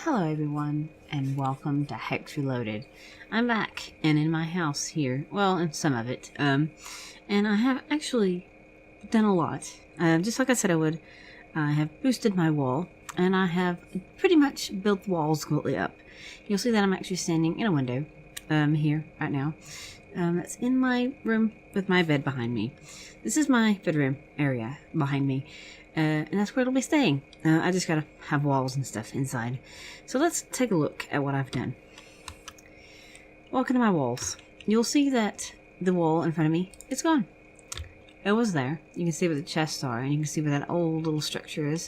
Hello everyone, and welcome to Hexx Reloaded. I'm back, and in my house here, well, in some of it, and I have actually done a lot. Just like I said I would, I have boosted my wall, and I have pretty much built the walls completely up. You'll see that I'm actually standing in a window, here, right now. That's in my room with my bed behind me. This is my bedroom area behind me. And that's where it'll be staying. I just gotta have walls and stuff inside. So let's take a look at what I've done. Walking to my walls. You'll see that the wall in front of me, it's gone. It was there. You can see where the chests are, and you can see where that old little structure is.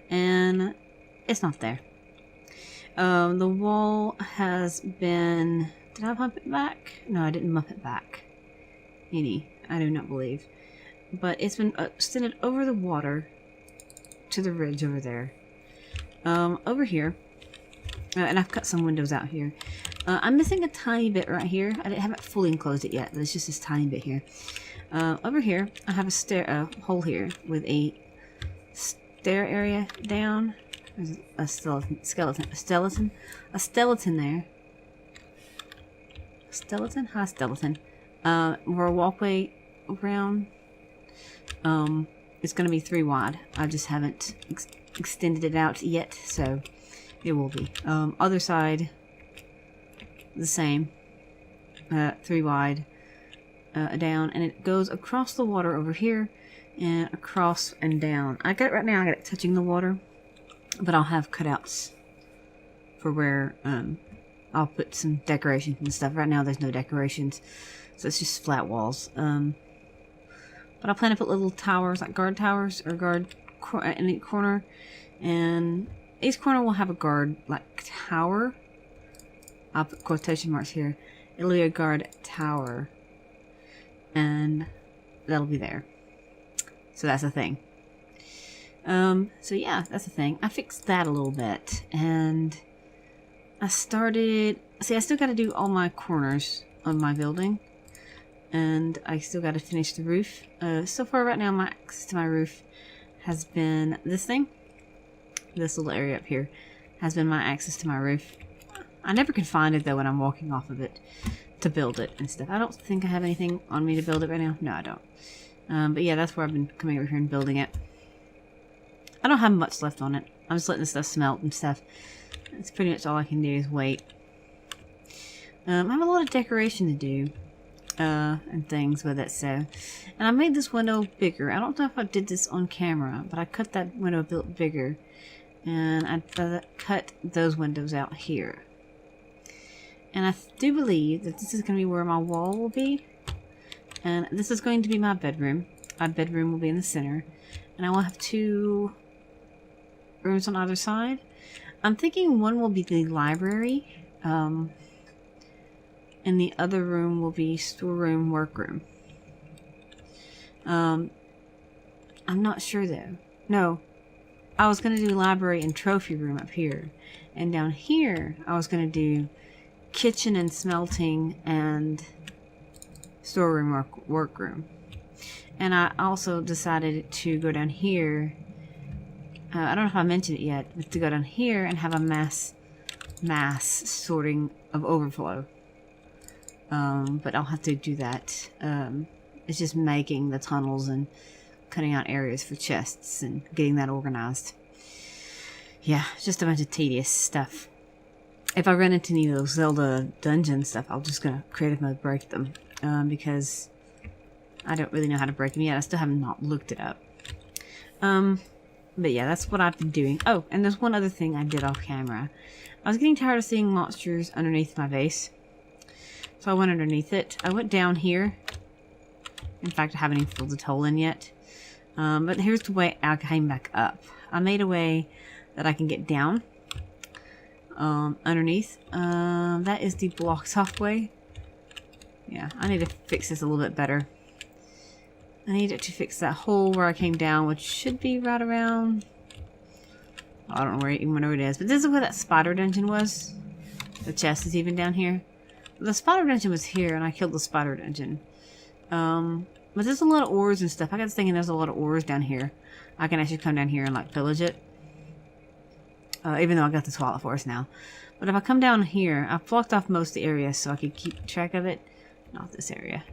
And it's not there. The wall has been... Did I bump it back? No, I didn't bump it back. I do not believe. But it's been extended over the water to the ridge over there. Over here, and I've cut some windows out here. I'm missing a tiny bit right here. I haven't fully enclosed it yet, but it's just this tiny bit here. Over here, I have a hole here with a stair area down. There's a skeleton there. Skeleton? Hi, skeleton. Where a walkway around. It's going to be 3 wide. I just haven't extended it out yet, so it will be. Other side, the same. 3 wide, down, and it goes across the water over here, and across and down. I got it right now, I got it touching the water, but I'll have cutouts for where, I'll put some decorations and stuff. Right now there's no decorations, so it's just flat walls. But I plan to put little towers, like guard towers, or guard in each corner. And each corner will have a guard, like, tower. I'll put quotation marks here. It'll be a guard tower. And that'll be there. So that's a thing. So yeah, that's a thing. I fixed that a little bit. And I started... See, I still got to do all my corners of my building. And I still got to finish the roof. So far right now, my access to my roof has been this thing. This little area up here has been my access to my roof. I never can find it though when I'm walking off of it to build it and stuff. I don't think I have anything on me to build it right now. No, I don't. But yeah, that's where I've been coming over here and building it. I don't have much left on it. I'm just letting this stuff smelt and stuff. That's pretty much all I can do is wait. I have a lot of decoration to do. And things with it, so. And I made this window bigger. I don't know if I did this on camera, but I cut that window a bit bigger. And I cut those windows out here. And I do believe that this is going to be where my wall will be. And this is going to be my bedroom. My bedroom will be in the center. And I will have 2 rooms on either side. I'm thinking one will be the library. And the other room will be storeroom, workroom. I'm not sure though. No, I was going to do library and trophy room up here. And down here, I was going to do kitchen and smelting and storeroom, workroom. And I also decided to go down here. I don't know if I mentioned it yet, but to go down here and have a mass sorting of overflow. But I'll have to do that. It's just making the tunnels and cutting out areas for chests and getting that organized. Yeah, just a bunch of tedious stuff. If I run into any of those Zelda dungeon stuff, I'm just gonna creative mode break them. Because I don't really know how to break them yet. I still have not looked it up. But yeah, that's what I've been doing. Oh, and there's one other thing I did off camera. I was getting tired of seeing monsters underneath my base. So I went underneath it. I went down here. In fact, I haven't even filled the hole in yet. But here's the way I came back up. I made a way that I can get down underneath. That is the blocked off way. Yeah, I need to fix this a little bit better. I need to fix that hole where I came down, which should be right around... I don't know where it is. But this is where that spider dungeon was. The chest is even down here. The spider dungeon was here, and I killed the spider dungeon. But there's a lot of ores and stuff. I got thinking there's a lot of ores down here. I can actually come down here and, like, pillage it. even though I got the Twilight Forest now. But if I come down here, I've blocked off most of the area so I could keep track of it. Not this area.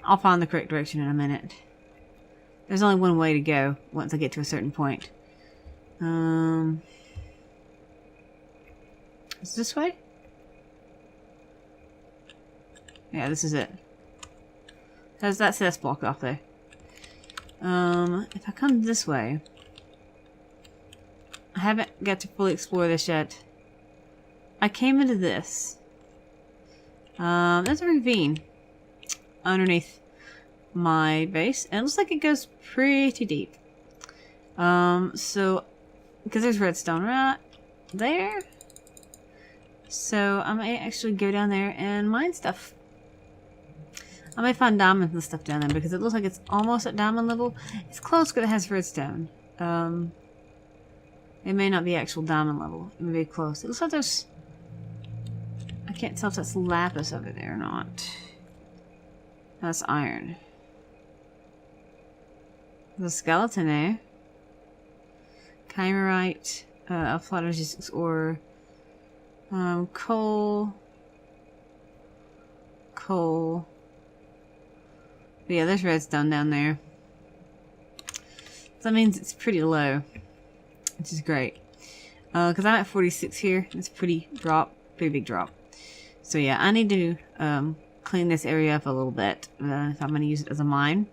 I'll find the correct direction in a minute. There's only one way to go once I get to a certain point. Is this way? Yeah, this is it. That's blocked off there. If I come this way, I haven't got to fully explore this yet. I came into this. There's a ravine underneath my base, and it looks like it goes pretty deep. So, because there's redstone right there. So, I may actually go down there and mine stuff. I may find diamonds and stuff down there because it looks like it's almost at diamond level. It's close because it has redstone. It may not be actual diamond level. It may be close. It looks like there's... I can't tell if that's lapis over there or not. That's iron. The skeleton there. Chimerite. Applied logistics ore. Coal. Coal. But yeah, there's redstone down there. So that means it's pretty low. Which is great. Because I'm at 46 here. It's a pretty big drop. So yeah, I need to clean this area up a little bit if I'm going to use it as a mine.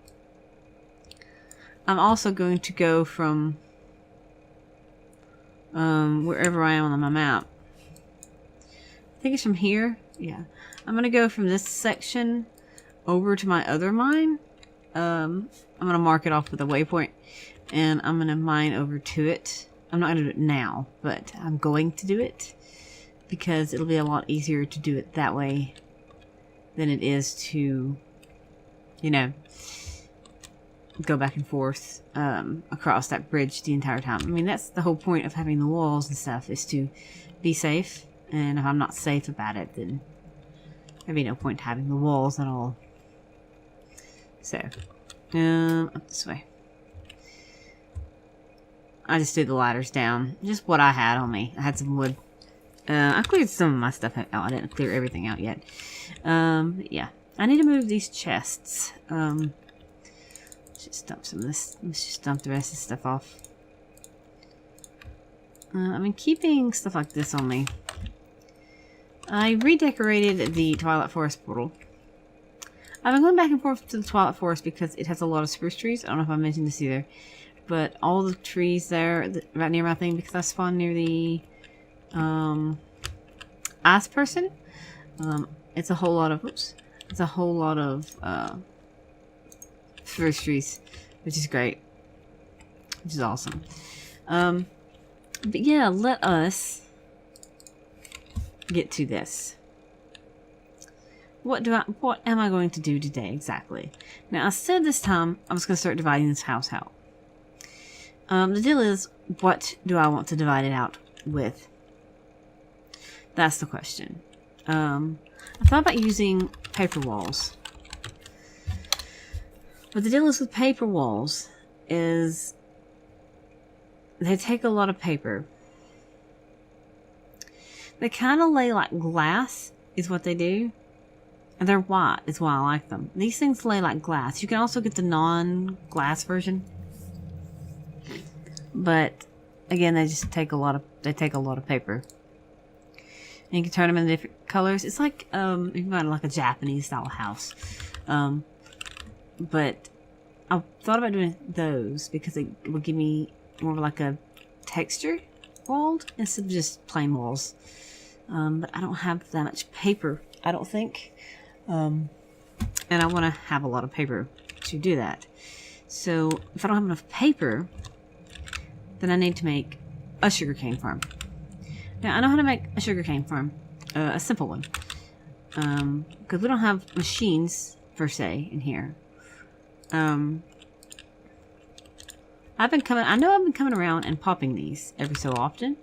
I'm also going to go from wherever I am on my map. I think it's from here. Yeah. I'm going to go from this section over to my other mine. I'm going to mark it off with a waypoint. And I'm going to mine over to it. I'm not going to do it now, but I'm going to do it. Because it'll be a lot easier to do it that way than it is to, you know, go back and forth across that bridge the entire time. I mean, that's the whole point of having the walls and stuff, is to be safe. And if I'm not safe about it, then there'd be no point having the walls at all. So, up this way. I just threw the ladders down. Just what I had on me. I had some wood. I cleared some of my stuff out. I didn't clear everything out yet. Yeah. I need to move these chests. Let's just dump some of this. Let's just dump the rest of the stuff off. I've been keeping stuff like this on me. I redecorated the Twilight Forest portal. I've been going back and forth to the Twilight Forest because it has a lot of spruce trees. I don't know if I mentioned this either. But all the trees there, right near my thing, because I spawned near the ice person. It's a whole lot of, oops. It's a whole lot of spruce trees, which is great. Which is awesome. But yeah, let us get to this. What am I going to do today exactly? Now, I said this time I was going to start dividing this house out. The deal is, what do I want to divide it out with? That's the question. I thought about using paper walls. But the deal is with paper walls is they take a lot of paper. They kind of lay like glass is what they do. And they're white is why I like them. These things lay like glass. You can also get the non-glass version. But again, they just take a lot of paper. And you can turn them into different colors. It's like you can find like a Japanese style house. But I thought about doing those because it would give me more of like a texture walled instead of just plain walls. But I don't have that much paper, I don't think. And I want to have a lot of paper to do that. So if I don't have enough paper, then I need to make a sugarcane farm. Now, I know how to make a sugarcane farm. A simple one. Because we don't have machines, per se, in here. I know I've been coming around and popping these every so often.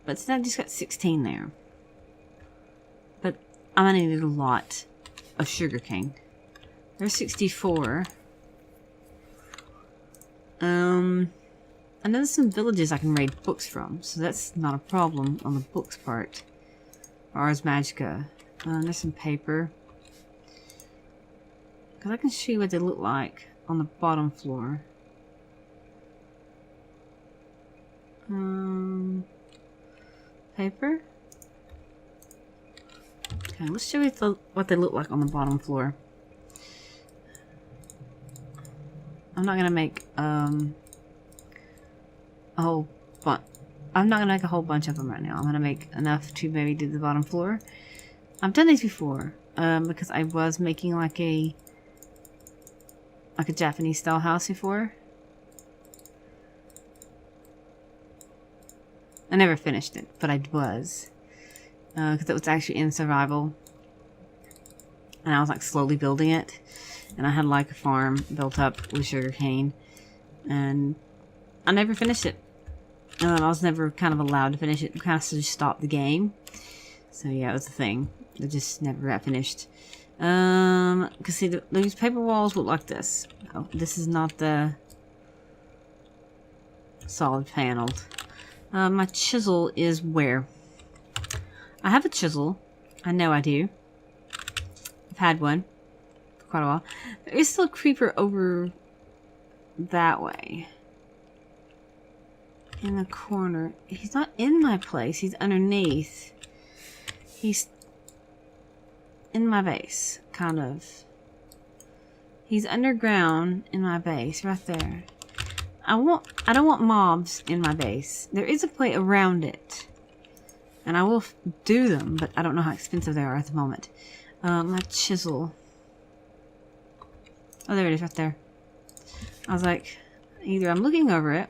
But since I just got 16 there. But I'm going to need a lot of sugarcane. There's 64. I know there's some villages I can raid books from, so that's not a problem on the books part. Ars Magica. There's some paper. Because I can show you what they look like on the bottom floor. Paper? Okay, let's show you what they look like on the bottom floor. I'm not gonna make a whole bunch. I'm not gonna make a whole bunch of them right now. I'm gonna make enough to maybe do the bottom floor. I've done these before because I was making like a Japanese style house before. I never finished it, but I was because it was actually in survival, and I was like slowly building it. And I had like a farm built up with sugarcane, and I never finished it. I was never kind of allowed to finish it. We kind of just stopped the game. So yeah, it was a thing. It just never got finished. Cause see, these paper walls look like this. Oh, this is not the solid paneled. My chisel is where? I have a chisel. I know I do. I've had one. Quite a while. There is still a creeper over that way. In the corner. He's not in my place. He's underneath. He's in my base. Kind of. He's underground in my base. Right there. I don't want mobs in my base. There is a way around it. And I will do them. But I don't know how expensive they are at the moment. My chisel. Oh, there it is, right there. I was like, either I'm looking over it,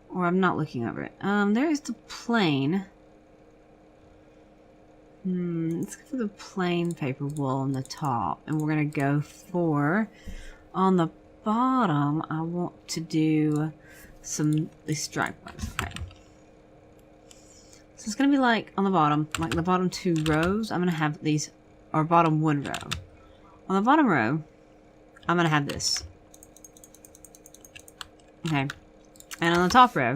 or I'm not looking over it. There is the plain. Let's go for the plain paper wool on the top. And we're going to go for, on the bottom, I want to do these stripe ones. Okay. So it's going to be like, on the bottom, like the bottom 2 rows, I'm going to have these, or bottom 1 row. On the bottom row, I'm going to have this. Okay. And on the top row,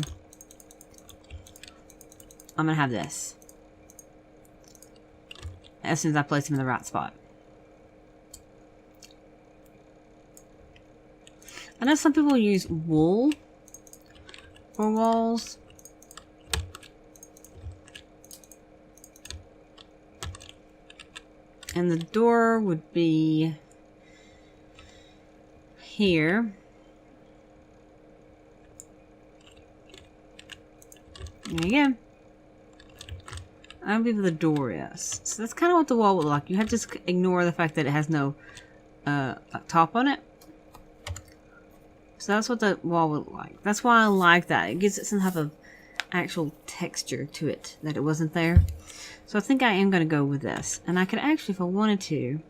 I'm going to have this. As soon as I place them in the right spot. I know some people use wool for walls. And the door would be here. There you go. That'll be where the door is. So that's kind of what the wall would look like. You have to just ignore the fact that it has no top on it. So that's what the wall would look like. That's why I like that. It gives it some type of actual texture to it that it wasn't there. So I think I am going to go with this. And I could actually, if I wanted to,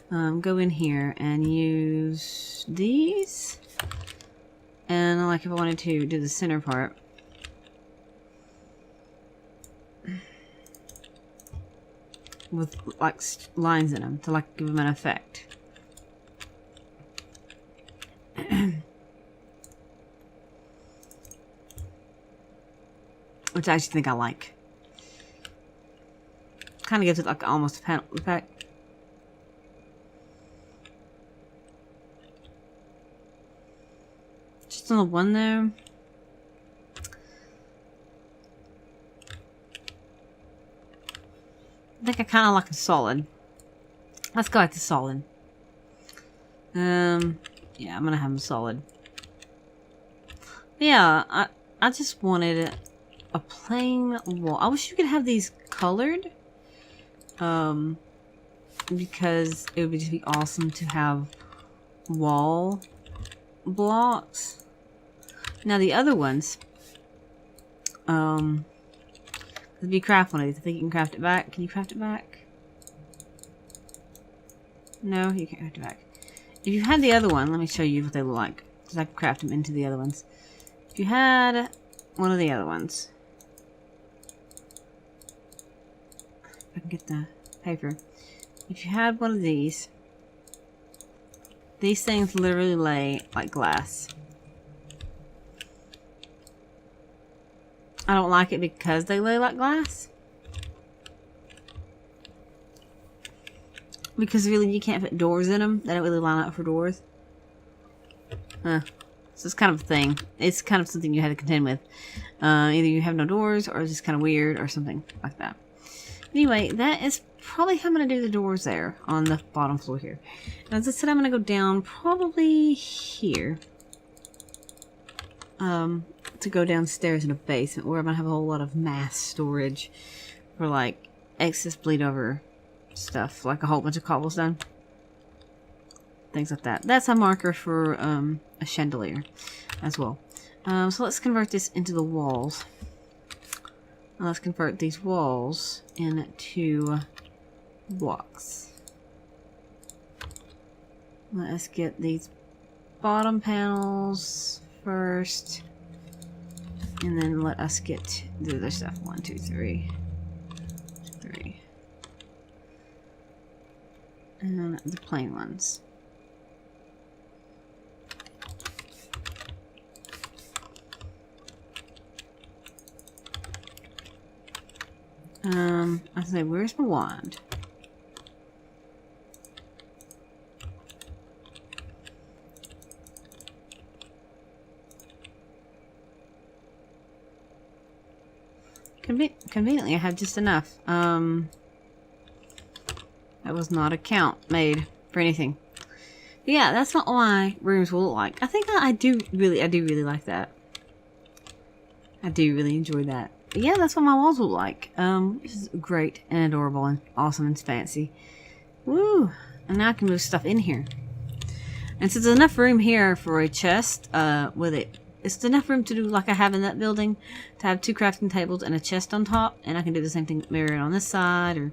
go in here and use these. And like if I wanted to do the center part. With like lines in them to like give them an effect. Which I actually think I like. Kind of gives it like almost a panel effect. Just on the one though. I think I kind of like the solid. Let's go with the solid. Yeah, I'm gonna have them solid. Yeah, I just wanted a plain wall. I wish you could have these colored. Because it would just be awesome to have wall blocks. Now the other ones, let me craft one of these. I think you can craft it back. Can you craft it back? No, you can't craft it back. If you had the other one, let me show you what they look like. Because I can craft them into the other ones. If you had one of the other ones. If I can get the paper. If you had one of these. Things literally lay like glass. I don't like it because they lay like glass. Because really, you can't put doors in them. They don't really line up for doors. So it's kind of a thing. It's kind of something you have to contend with. Either you have no doors, or it's just kind of weird, or something like that. Anyway, that is probably how I'm going to do the doors there on the bottom floor here. And as I said, I'm going to go down probably here. To go downstairs in a basement where I'm going to have a whole lot of mass storage for like excess bleed over stuff, like a whole bunch of cobblestone. Things like that. That's a marker for a chandelier as well. So let's convert this into the walls. Let's convert these walls into blocks. Let's get these bottom panels first. And then let us get the other stuff. 1, 2, 3. 3. And the plain ones. I say, where's my wand? Conveniently, I have just enough. That was not a count made for anything. But yeah, that's not what my rooms will look like. I think I do really like that. I do really enjoy that. But yeah, that's what my walls look like. This is great and adorable and awesome and fancy. Woo! And now I can move stuff in here. And since there's enough room here for a chest, with it, it's enough room to do like I have in that building, to have 2 crafting tables and a chest on top, and I can do the same thing maybe on this side or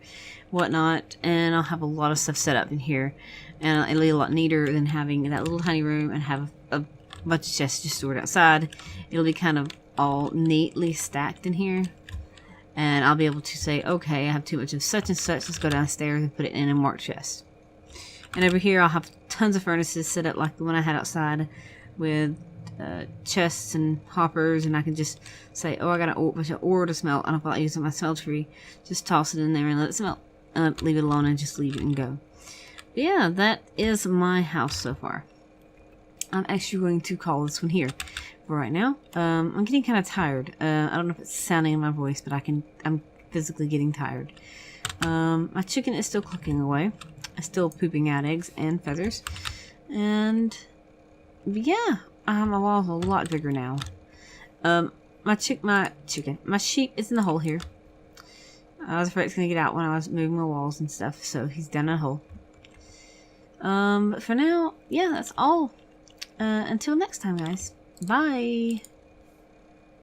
whatnot, and I'll have a lot of stuff set up in here, and it'll be a lot neater than having that little tiny room and have a bunch of chests just stored outside. It'll be kind of all neatly stacked in here, and I'll be able to say, okay, I have too much of such and such, let's go downstairs and put it in a marked chest. And over here I'll have tons of furnaces set up like the one I had outside with chests and hoppers, and I can just say, oh, I got a bunch of ore to smelt, I don't feel like using my smeltery, just toss it in there and let it smelt, leave it alone and just leave it and go. But yeah, that is my house so far. I'm actually going to call this one here for right now. I'm getting kind of tired. I don't know if it's sounding in my voice, but I'm physically getting tired. My chicken is still clucking away. I'm still pooping out eggs and feathers. And yeah, my wall's a lot bigger now. My sheep is in the hole here. I was afraid it's gonna get out when I was moving my walls and stuff, so he's down a hole. But for now, yeah, that's all. Until next time, guys. Bye.